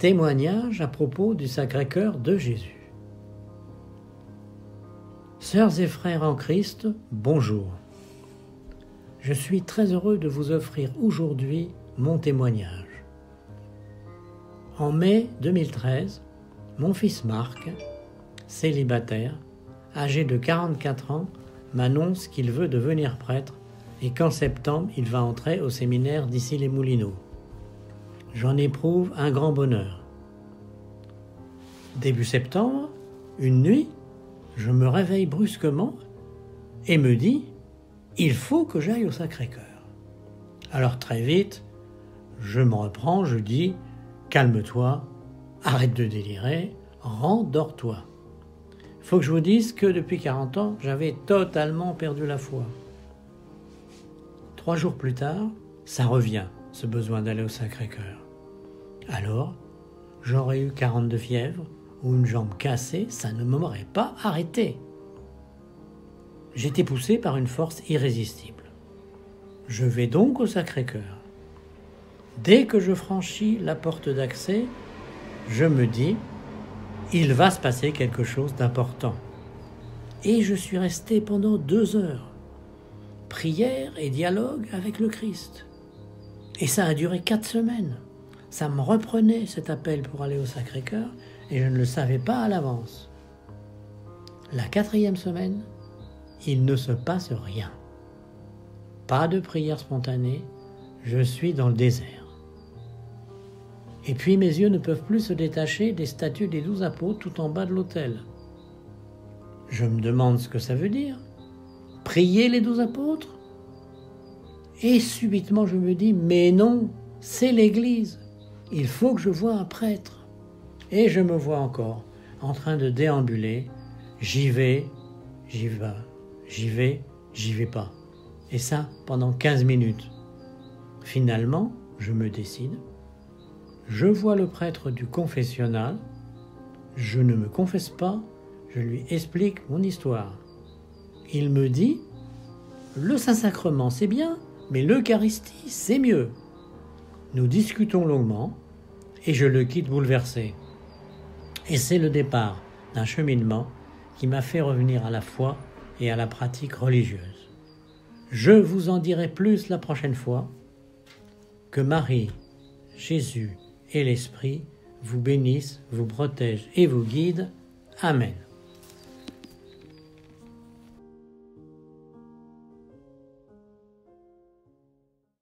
Témoignage à propos du Sacré-Cœur de Jésus. Sœurs et frères en Christ, bonjour. Je suis très heureux de vous offrir aujourd'hui mon témoignage. En mai 2013, mon fils Marc, célibataire, âgé de 44 ans, m'annonce qu'il veut devenir prêtre et qu'en septembre, il va entrer au séminaire d'Issy-les-Moulineaux. J'en éprouve un grand bonheur. Début septembre, une nuit, je me réveille brusquement et me dis « Il faut que j'aille au Sacré-Cœur ». Alors très vite, je me reprends, je dis « Calme-toi, arrête de délirer, rendors-toi ». Il faut que je vous dise que depuis 40 ans, j'avais totalement perdu la foi. 3 jours plus tard, ça revient, ce besoin d'aller au Sacré-Cœur. Alors, j'aurais eu 40 de fièvre ou une jambe cassée, ça ne m'aurait pas arrêté. J'étais poussé par une force irrésistible. Je vais donc au Sacré-Cœur. Dès que je franchis la porte d'accès, je me dis « Il va se passer quelque chose d'important ». Et je suis resté pendant 2 heures. Prière et dialogue avec le Christ. Et ça a duré 4 semaines. Ça me reprenait cet appel pour aller au Sacré-Cœur et je ne le savais pas à l'avance. La 4e semaine, il ne se passe rien. Pas de prière spontanée, je suis dans le désert. Et puis mes yeux ne peuvent plus se détacher des statues des 12 apôtres tout en bas de l'autel. Je me demande ce que ça veut dire. Prier les 12 apôtres? Et subitement je me dis, mais non, c'est l'Église. Il faut que je voie un prêtre. Et je me vois encore en train de déambuler. J'y vais, j'y vais, j'y vais pas. Et ça pendant 15 minutes. Finalement, je me décide. Je vois le prêtre du confessionnal. Je ne me confesse pas. Je lui explique mon histoire. Il me dit, le Saint-Sacrement c'est bien, mais l'Eucharistie c'est mieux. Nous discutons longuement et je le quitte bouleversé. Et c'est le départ d'un cheminement qui m'a fait revenir à la foi et à la pratique religieuse. Je vous en dirai plus la prochaine fois. Que Marie, Jésus et l'Esprit vous bénissent, vous protègent et vous guident. Amen.